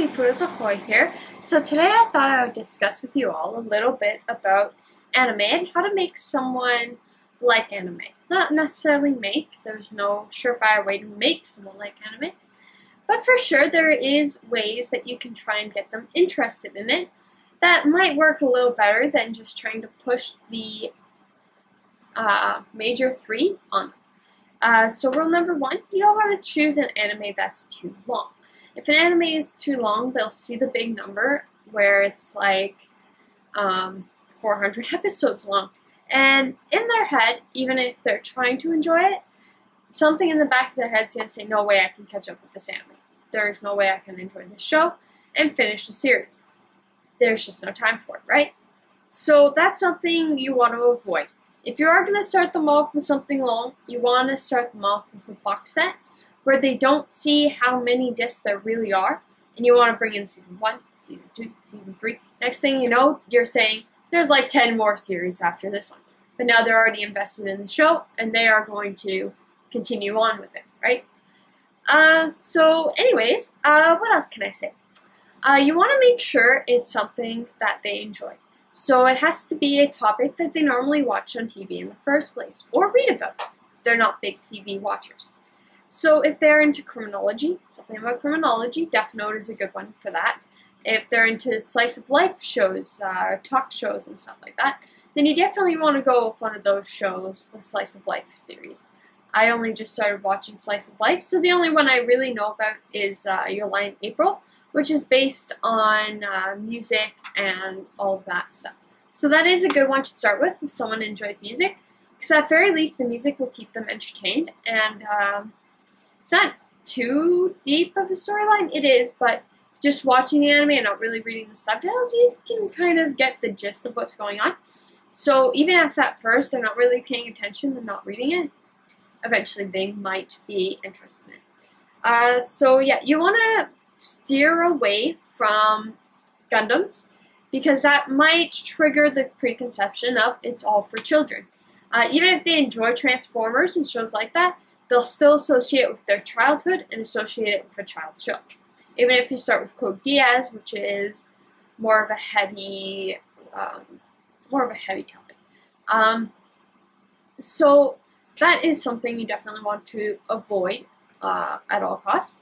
Poodles Ahoy here. So today I thought I would discuss with you all a little bit about anime and how to make someone like anime. Not necessarily make, there's no surefire way to make someone like anime, but for sure there is ways that you can try and get them interested in it that might work a little better than just trying to push the major three on them. So rule number one, you don't want to choose an anime that's too long. If an anime is too long, they'll see the big number where it's like 400 episodes long. And in their head, even if they're trying to enjoy it, something in the back of their head's going to say, no way I can catch up with this anime. There's no way I can enjoy this show and finish the series. There's just no time for it, right? So that's something you want to avoid. If you are going to start them off with something long, you want to start them off with a box set where they don't see how many discs there really are, and you want to bring in Season 1, Season 2, Season 3. Next thing you know, you're saying, there's like 10 more series after this one. But now they're already invested in the show, and they are going to continue on with it, right? So anyways, what else can I say? You want to make sure it's something that they enjoy. So it has to be a topic that they normally watch on TV in the first place, or read about. They're not big TV watchers. So if they're into criminology, something about criminology, Death Note is a good one for that. If they're into slice of life shows, talk shows and stuff like that, then you definitely want to go with one of those shows, the Slice of Life series. I only just started watching Slice of Life, so the only one I really know about is Your Lie in April, which is based on music and all of that stuff. So that is a good one to start with if someone enjoys music, because at very least the music will keep them entertained, and it's not too deep of a storyline. It is, but just watching the anime and not really reading the subtitles, you can kind of get the gist of what's going on. So even if at first they're not really paying attention and not reading it, eventually they might be interested in it. So yeah, you want to steer away from Gundams, because that might trigger the preconception of it's all for children. Even if they enjoy Transformers and shows like that, they'll still associate it with their childhood and associate it with a child show. Even if you start with Code Geass, which is more of a heavy topic. So that is something you definitely want to avoid at all costs.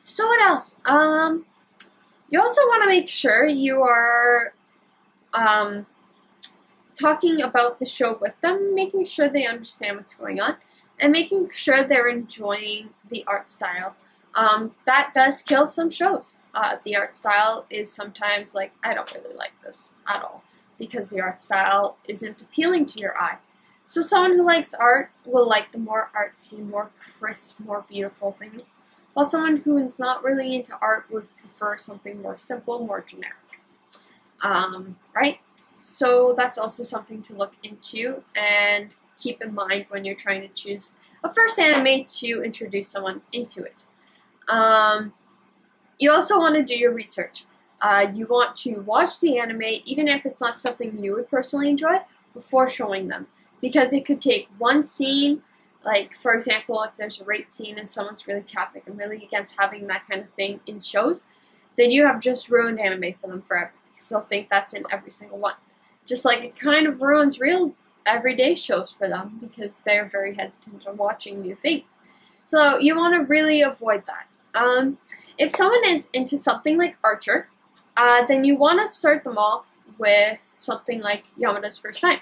So what else? You also want to make sure you are talking about the show with them, making sure they understand what's going on, and making sure they're enjoying the art style. That does kill some shows. The art style is sometimes like, I don't really like this at all, because the art style isn't appealing to your eye. So someone who likes art will like the more artsy, more crisp, more beautiful things, while someone who is not really into art would prefer something more simple, more generic. Right? So that's also something to look into and keep in mind when you're trying to choose a first anime to introduce someone into it. You also want to do your research. You want to watch the anime, even if it's not something you would personally enjoy, before showing them. Because it could take one scene, like for example, if there's a rape scene and someone's really Catholic and really against having that kind of thing in shows, then you have just ruined anime for them forever, because they'll think that's in every single one. Just like it kind of ruins real everyday shows for them, because they're very hesitant on watching new things. So you want to really avoid that. If someone is into something like Archer, then you want to start them off with something like Yamada's First Time.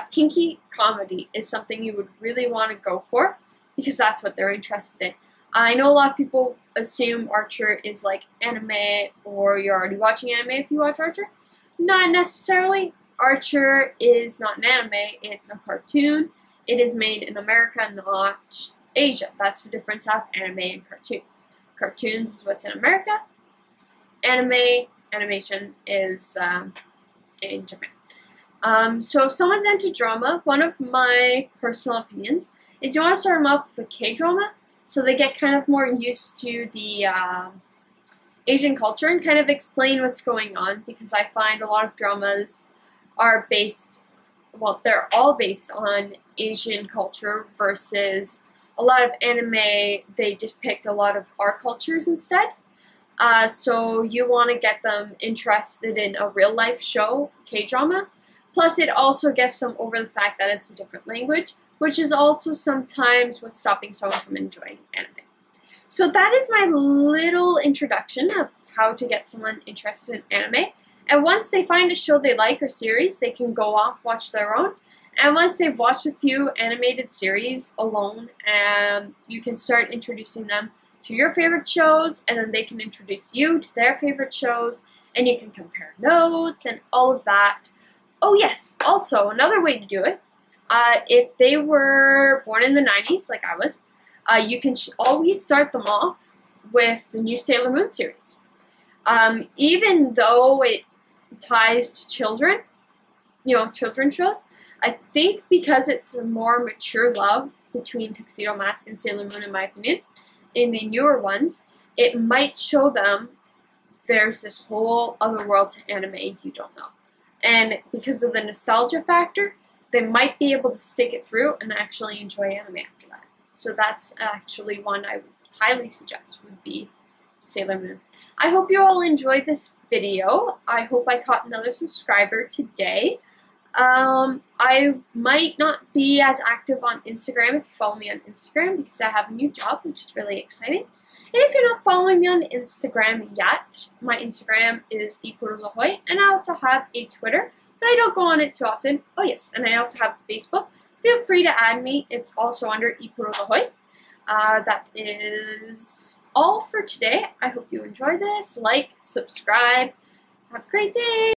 Kinky comedy is something you would really want to go for, because that's what they're interested in. I know a lot of people assume Archer is like anime, or you're already watching anime if you watch Archer. Not necessarily. Archer is not an anime, it's a cartoon. It is made in America, not Asia. That's the difference of anime and cartoons. Cartoons is what's in America. Animation is in Japan. So if someone's into drama, one of my personal opinions is you want to start them off with K-drama, so they get kind of more used to the Asian culture and kind of explain what's going on, because I find a lot of dramas are based, well, they're all based on Asian culture versus a lot of anime, they depict a lot of our cultures instead. So you want to get them interested in a real life show, K-drama. Plus it also gets them over the fact that it's a different language, which is also sometimes what's stopping someone from enjoying anime. So that is my little introduction of how to get someone interested in anime. And once they find a show they like or series, they can go off, watch their own. And once they've watched a few animated series alone, you can start introducing them to your favorite shows, and then they can introduce you to their favorite shows, and you can compare notes and all of that. Oh yes, also another way to do it, if they were born in the 90s, like I was, you can always start them off with the new Sailor Moon series. Even though it ties to children, children's shows, I think because it's a more mature love between Tuxedo Mask and Sailor Moon, in my opinion, in the newer ones, it might show them there's this whole other world to anime you don't know. And because of the nostalgia factor, they might be able to stick it through and actually enjoy anime after that. So that's actually one I would highly suggest would be Sailor Moon. I hope you all enjoyed this video. I hope I caught another subscriber today. I might not be as active on Instagram if you follow me on Instagram because I have a new job, which is really exciting. And if you're not following me on Instagram yet, my Instagram is ikurozahoy, and I also have a Twitter, but I don't go on it too often. Oh yes, and I also have Facebook. Feel free to add me. It's also under ikurozahoy. That is all for today. I hope you enjoyed this. Like, subscribe. Have a great day.